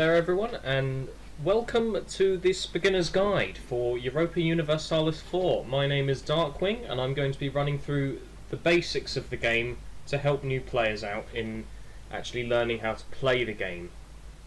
There everyone, and welcome to this beginner's guide for Europa Universalis 4. My name is Darkwing and I'm going to be running through the basics of the game to help new players out in actually learning how to play the game,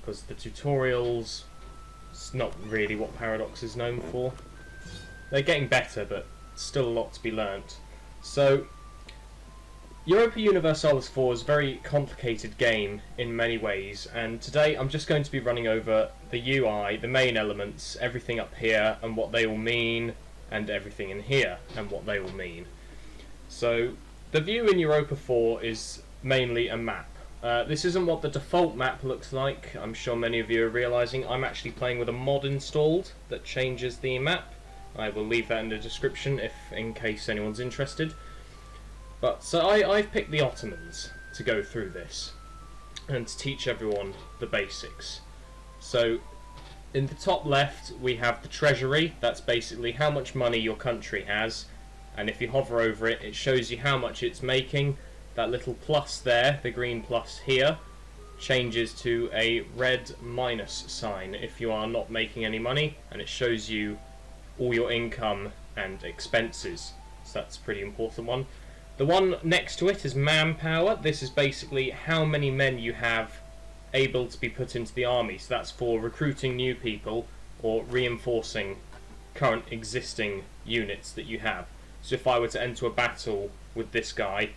because the tutorials, it's not really what Paradox is known for. They're getting better, but still a lot to be learnt. So Europa Universalis 4 is a very complicated game in many ways, and today I'm just going to be running over the UI, the main elements, everything up here and what they all mean, and everything in here and what they all mean. So the view in Europa 4 is mainly a map. This isn't what the default map looks like. I'm sure many of you are realising I'm actually playing with a mod installed that changes the map. I will leave that in the description in case anyone's interested. But so I've picked the Ottomans to go through this and to teach everyone the basics. So in the top left we have the Treasury. That's basically how much money your country has, and if you hover over it, it shows you how much it's making. That little plus there, the green plus here, changes to a red minus sign if you are not making any money, and it shows you all your income and expenses. So that's a pretty important one. The one next to it is Manpower. This is basically how many men you have able to be put into the army. So that's for recruiting new people or reinforcing current existing units that you have. So if I were to enter a battle with this guy,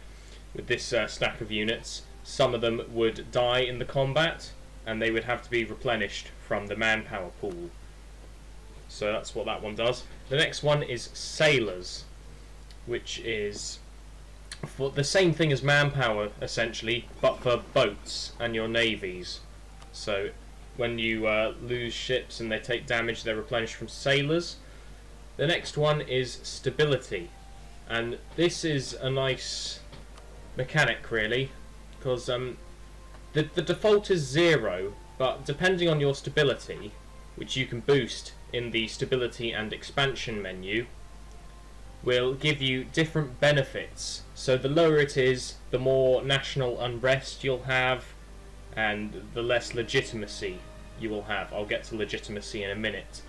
with this stack of units, some of them would die in the combat and they would have to be replenished from the manpower pool. So that's what that one does. The next one is Sailors, which is for the same thing as manpower essentially, but for boats and your navies. So when you lose ships and they take damage, they're replenished from sailors. The next one is stability, and this is a nice mechanic really, because the default is 0, but depending on your stability, which you can boost in the stability and expansion menu, will give you different benefits. So the lower it is, the more national unrest you'll have, and the less legitimacy you will have. I'll get to legitimacy in a minute.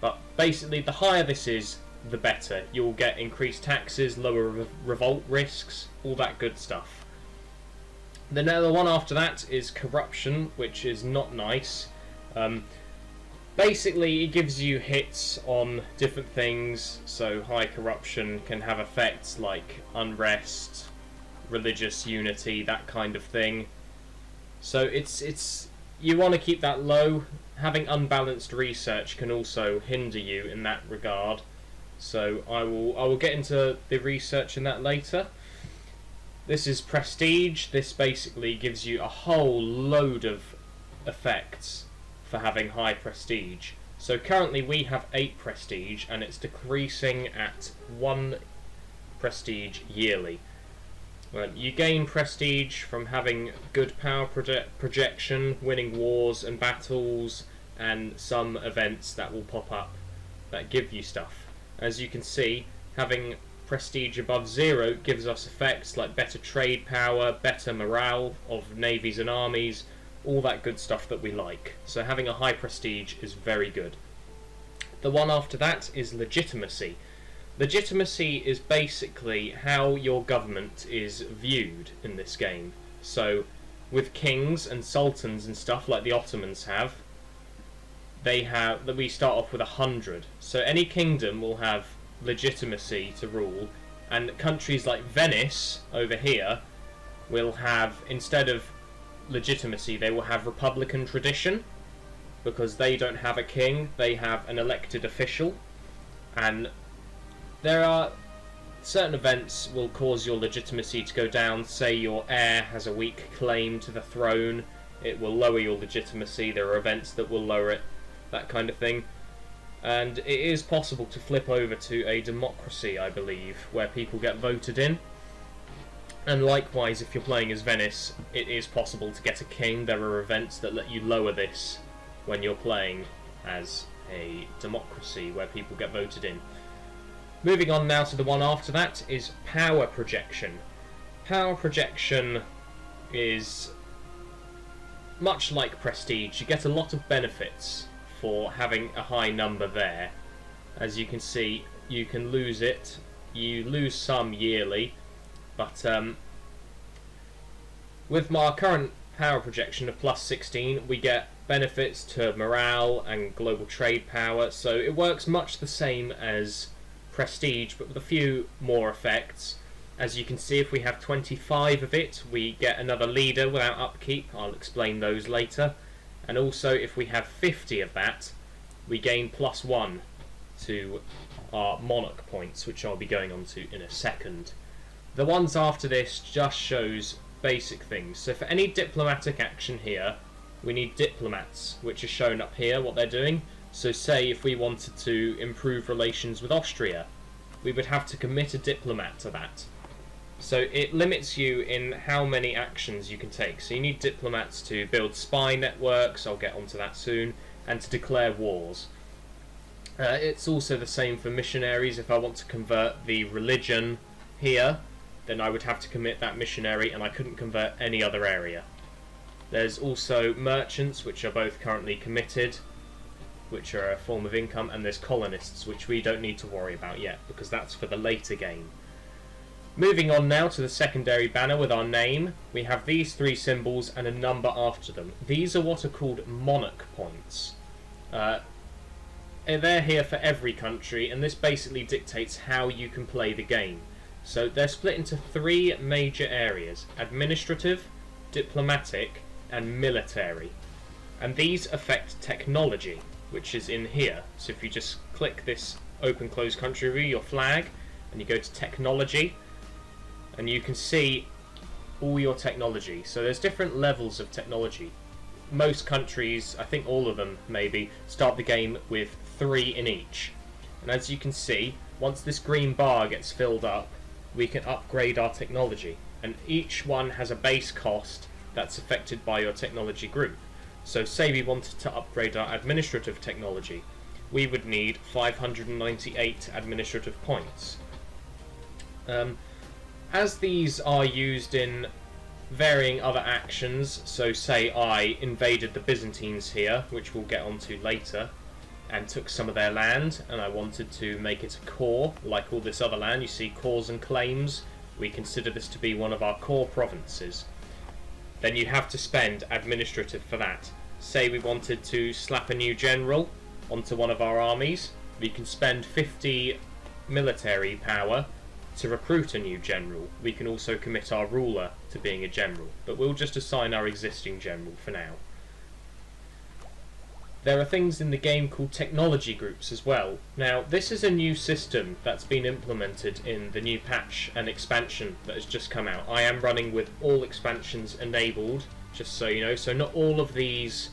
But basically, the higher this is, the better. You'll get increased taxes, lower revolt risks, all that good stuff. The one after that is corruption, which is not nice. Basically, it gives you hits on different things, so high corruption can have effects like unrest, religious unity, that kind of thing. So it's you want to keep that low. Having unbalanced research can also hinder you in that regard. So I will get into the research in that later. This is prestige. This basically gives you a whole load of effects for having high prestige. So currently we have 8 prestige and it's decreasing at 1 prestige yearly. You gain prestige from having good power projection, winning wars and battles, and some events that will pop up that give you stuff. As you can see, having prestige above 0 gives us effects like better trade power, better morale of navies and armies, all that good stuff that we like. So having a high prestige is very good. The one after that is legitimacy. Legitimacy is basically how your government is viewed in this game. So with kings and sultans and stuff like the Ottomans have, we start off with 100. So any kingdom will have legitimacy to rule, and countries like Venice over here will have, instead of legitimacy, they will have republican tradition, because they don't have a king, they have an elected official, and there are certain events will cause your legitimacy to go down. Say your heir has a weak claim to the throne, it will lower your legitimacy. There are events that will lower it, that kind of thing. And it is possible to flip over to a democracy, I believe, where people get voted in. And likewise, if you're playing as Venice, it is possible to get a king. There are events that let you lower this when you're playing as a democracy where people get voted in. Moving on now to the one after that is power projection. Power projection is much like prestige, you get a lot of benefits for having a high number there. As you can see, you can lose it. You lose some yearly, but with my current power projection of plus 16, we get benefits to morale and global trade power, so it works much the same as prestige, but with a few more effects. As you can see, if we have 25 of it, we get another leader without upkeep. I'll explain those later. And also, if we have 50 of that, we gain plus 1 to our Manik Points, which I'll be going on to in a second. The ones after this just shows basic things. So for any diplomatic action here, we need diplomats, which are shown up here, what they're doing. So say if we wanted to improve relations with Austria, we would have to commit a diplomat to that. So it limits you in how many actions you can take. So you need diplomats to build spy networks, I'll get onto that soon, and to declare wars. It's also the same for missionaries. If I want to convert the religion here, then I would have to commit that missionary, and I couldn't convert any other area. There's also merchants, which are both currently committed, which are a form of income, and there's colonists, which we don't need to worry about yet, because that's for the later game. Moving on now to the secondary banner with our name, we have these three symbols and a number after them. These are what are called Manik Points. They're here for every country, and this basically dictates how you can play the game. So they're split into three major areas: administrative, diplomatic, and military. And these affect technology, which is in here. So if you just click this open close country view, your flag, and you go to technology, and you can see all your technology. So there's different levels of technology. Most countries, I think all of them maybe, start the game with 3 in each. And as you can see, once this green bar gets filled up, we can upgrade our technology. And each one has a base cost that's affected by your technology group. So say we wanted to upgrade our administrative technology, we would need 598 administrative points. As these are used in varying other actions, so say I invaded the Byzantines here, which we'll get onto later, and took some of their land, and I wanted to make it a core, like all this other land. You see cores and claims, we consider this to be one of our core provinces. Then you have to spend administrative for that. Say we wanted to slap a new general onto one of our armies, we can spend 50 military power to recruit a new general. We can also commit our ruler to being a general, but we'll just assign our existing general for now. There are things in the game called technology groups as well. Now, this is a new system that's been implemented in the new patch and expansion that has just come out. I am running with all expansions enabled, just so you know, so not all of these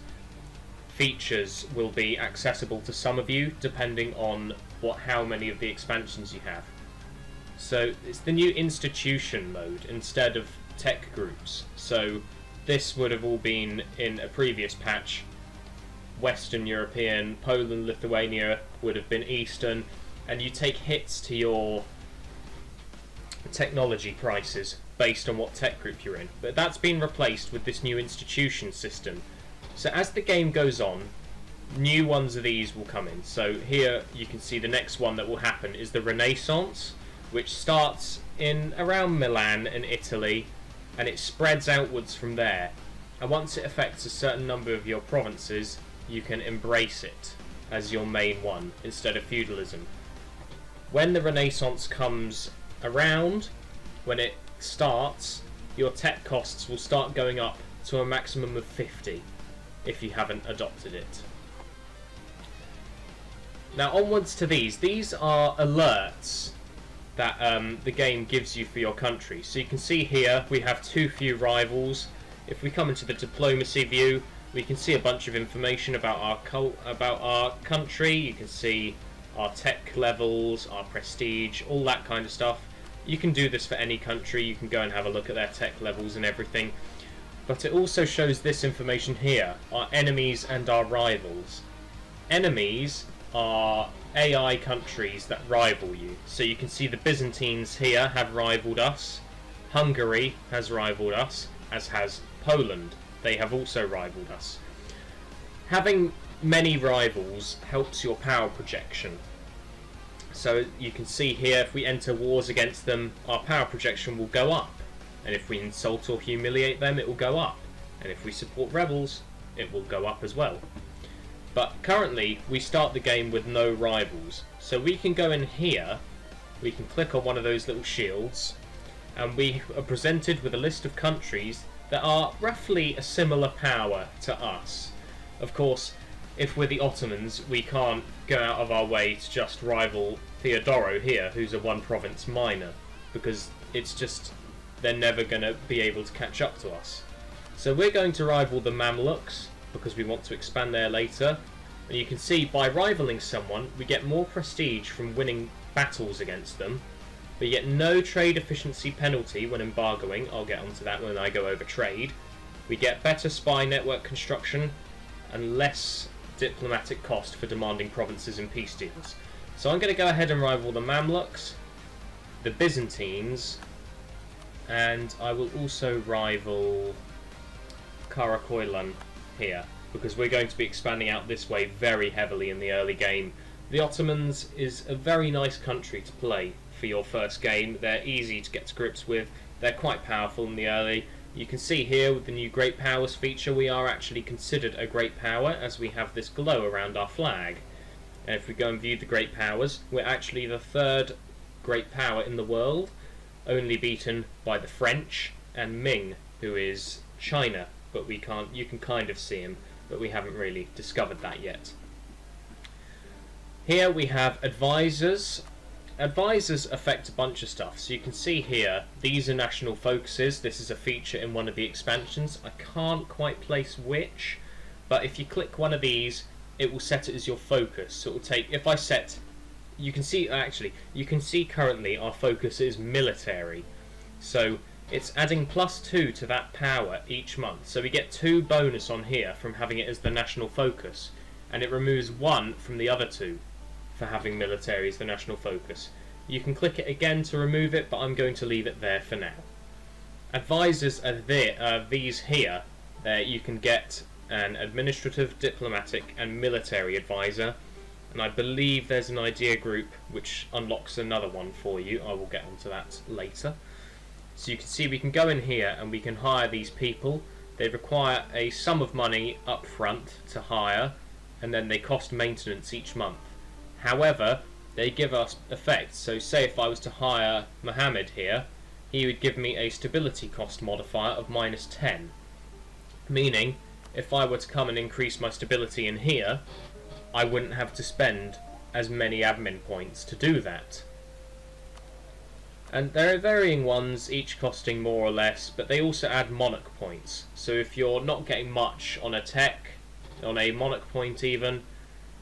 features will be accessible to some of you, depending on how many of the expansions you have. So it's the new institution mode instead of tech groups. So this would have all been in a previous patch. Western European, Poland, Lithuania would have been Eastern, and you take hits to your technology prices based on what tech group you're in. But that's been replaced with this new institution system. So as the game goes on, new ones of these will come in. So here you can see the next one that will happen is the Renaissance, which starts in around Milan in Italy, and it spreads outwards from there. And once it affects a certain number of your provinces, you can embrace it as your main one instead of feudalism. When the Renaissance comes around, when it starts, your tech costs will start going up to a maximum of 50 if you haven't adopted it. Now onwards to these. These are alerts that the game gives you for your country. So you can see here we have too few rivals. If we come into the diplomacy view, we can see a bunch of information about our country. You can see our tech levels, our prestige, all that kind of stuff. You can do this for any country. You can go and have a look at their tech levels and everything. But it also shows this information here, our enemies and our rivals. Enemies are AI countries that rival you. So you can see the Byzantines here have rivaled us. Hungary has rivaled us, as has Poland. they have also rivaled us. Having many rivals helps your power projection. So you can see here, if we enter wars against them, our power projection will go up. And if we insult or humiliate them, it will go up. And if we support rebels, it will go up as well. But currently, we start the game with no rivals. So we can go in here, we can click on one of those little shields, and we are presented with a list of countries that are roughly a similar power to us. Of course, if we're the Ottomans, we can't go out of our way to just rival Theodoro here, who's a one province minor, because it's just, they're never going to be able to catch up to us. So we're going to rival the Mamluks, because we want to expand there later. And you can see, by rivaling someone, we get more prestige from winning battles against them. We get no trade efficiency penalty when embargoing. I'll get onto that when I go over trade. We get better spy network construction and less diplomatic cost for demanding provinces in peace deals. So I'm going to go ahead and rival the Mamluks, the Byzantines, and I will also rival Karakoylan here, because we're going to be expanding out this way very heavily in the early game. The Ottomans is a very nice country to play for your first game. They're easy to get to grips with, they're quite powerful in the early. You can see here with the new Great Powers feature, we are actually considered a Great Power as we have this glow around our flag. And if we go and view the Great Powers, we're actually the third Great Power in the world, only beaten by the French and Ming, who is China, but we can't, you can kind of see him, but we haven't really discovered that yet. Here we have advisors. Advisors affect a bunch of stuff. So you can see here, these are national focuses. This is a feature in one of the expansions. I can't quite place which, but if you click one of these, it will set it as your focus. So it will take, if I set, you can see, actually, you can see currently our focus is military. So it's adding +2 to that power each month. So we get 2 bonus on here from having it as the national focus, and it removes 1 from the other 2 for having military as the national focus. You can click it again to remove it, but I'm going to leave it there for now. Advisors are these here. You can get an administrative, diplomatic and military advisor, and I believe there's an idea group which unlocks another one for you. I will get onto that later. So you can see we can go in here and we can hire these people. They require a sum of money up front to hire, and then they cost maintenance each month. However, they give us effects. So say if I was to hire Mohammed here, he would give me a stability cost modifier of -10. Meaning, if I were to come and increase my stability in here, I wouldn't have to spend as many admin points to do that. And there are varying ones, each costing more or less, but they also add monarch points. So if you're not getting much on a tech, on a monarch point even,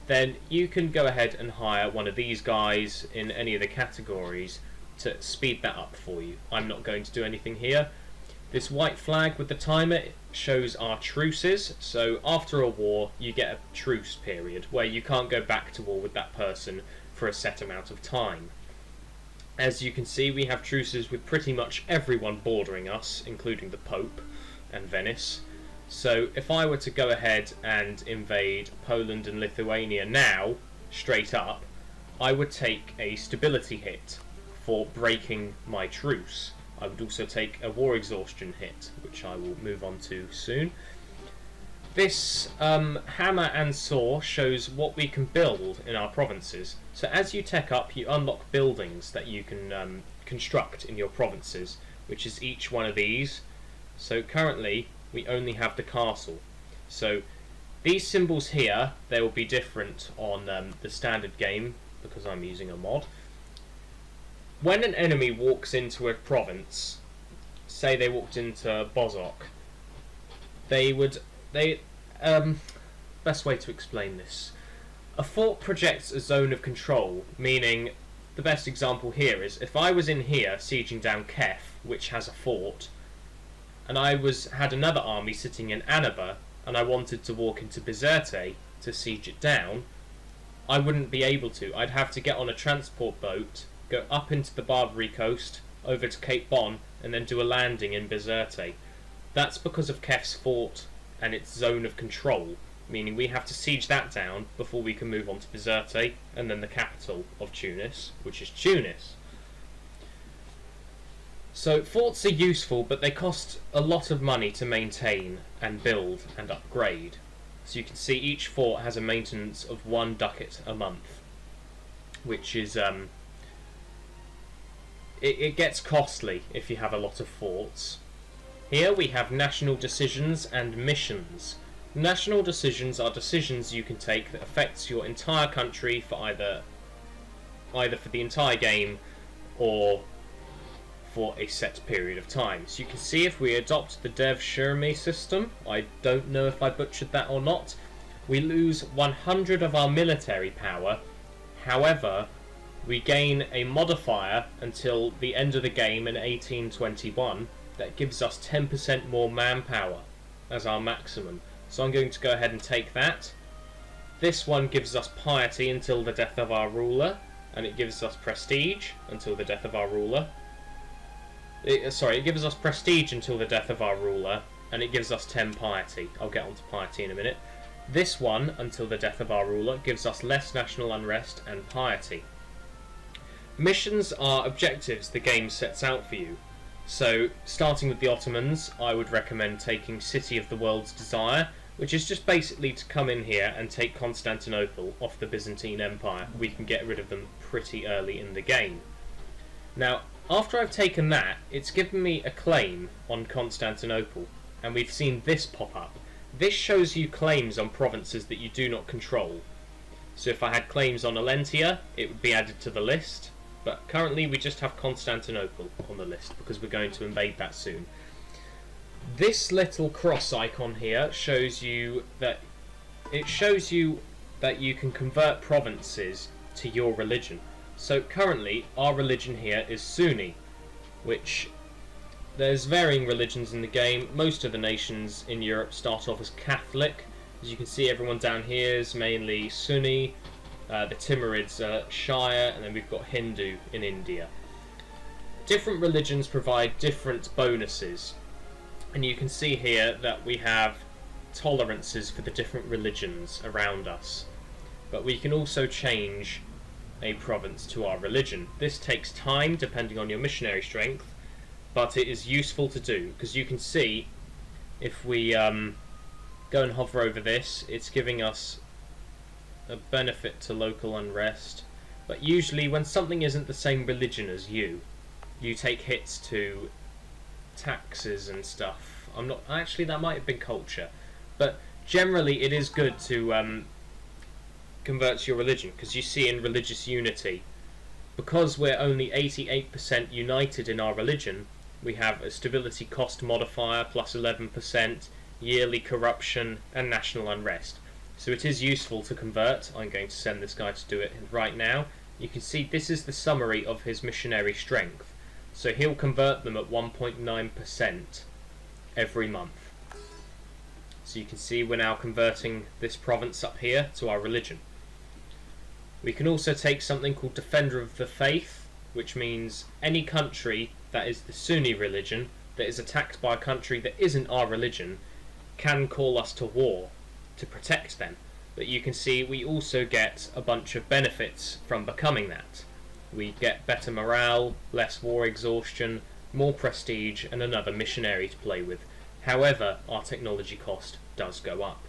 then you can go ahead and hire one of these guys in any of the categories to speed that up for you. I'm not going to do anything here. This white flag with the timer shows our truces. So after a war, you get a truce period where you can't go back to war with that person for a set amount of time. As you can see, we have truces with pretty much everyone bordering us, including the Pope and Venice. So if I were to go ahead and invade Poland and Lithuania now, straight up, I would take a stability hit for breaking my truce. I would also take a war exhaustion hit, which I will move on to soon. This hammer and saw shows what we can build in our provinces. So as you tech up, you unlock buildings that you can construct in your provinces, which is each one of these. So currently, we only have the castle. So these symbols here, they will be different on the standard game, because I'm using a mod. When an enemy walks into a province, say they walked into Bozok, best way to explain this. A fort projects a zone of control, meaning the best example here is if I was in here sieging down Kef, which has a fort, and I had another army sitting in Annaba, and I wanted to walk into Bizerte to siege it down, I wouldn't be able to. I'd have to get on a transport boat, go up into the Barbary coast, over to Cape Bon, and then do a landing in Bizerte. That's because of Kef's fort and its zone of control, meaning we have to siege that down before we can move on to Bizerte, and then the capital of Tunis, which is Tunis. So forts are useful, but they cost a lot of money to maintain and build and upgrade. So you can see each fort has a maintenance of 1 ducat a month, which is it gets costly if you have a lot of forts. Here we have national decisions and missions. National decisions are decisions you can take that affects your entire country for either for the entire game or for a set period of time. So you can see if we adopt the Treasury system, I don't know if I butchered that or not, we lose 100 of our military power. However, we gain a modifier until the end of the game in 1821 that gives us 10% more manpower as our maximum. So I'm going to go ahead and take that. This one gives us piety until the death of our ruler, and it gives us prestige until the death of our ruler. It gives us prestige until the death of our ruler, and it gives us 10 piety. I'll get onto piety in a minute. This one, until the death of our ruler, gives us less national unrest and piety. Missions are objectives the game sets out for you. So, starting with the Ottomans, I would recommend taking City of the World's Desire, which is just basically to come in here and take Constantinople off the Byzantine Empire. We can get rid of them pretty early in the game. Now, after I've taken that, it's given me a claim on Constantinople, and we've seen this pop up. This shows you claims on provinces that you do not control. So if I had claims on Alentia, it would be added to the list, but currently we just have Constantinople on the list because we're going to invade that soon. This little cross icon here shows you that you can convert provinces to your religion. So currently our religion here is Sunni, which there's varying religions in the game. Most of the nations in Europe start off as Catholic. As you can see, everyone down here is mainly Sunni. The Timurids are Shia, and then we've got Hindu in India. Different religions provide different bonuses, and you can see here that we have tolerances for the different religions around us. But we can also change a province to our religion. This takes time depending on your missionary strength, but it is useful to do, because you can see if we go and hover over this, it's giving us a benefit to local unrest. But usually when something isn't the same religion as you take hits to taxes and stuff. Actually, that might have been culture, but generally it is good to convert to your religion, because you see in religious unity, because we're only 88% united in our religion, we have a stability cost modifier plus 11%, yearly corruption, and national unrest. So it is useful to convert. I'm going to send this guy to do it right now. You can see this is the summary of his missionary strength. So he'll convert them at 1.9% every month. So you can see we're now converting this province up here to our religion. We can also take something called Defender of the Faith, which means any country that is the Sunni religion that is attacked by a country that isn't our religion can call us to war to protect them. But you can see we also get a bunch of benefits from becoming that. We get better morale, less war exhaustion, more prestige, and another missionary to play with. However, our technology cost does go up.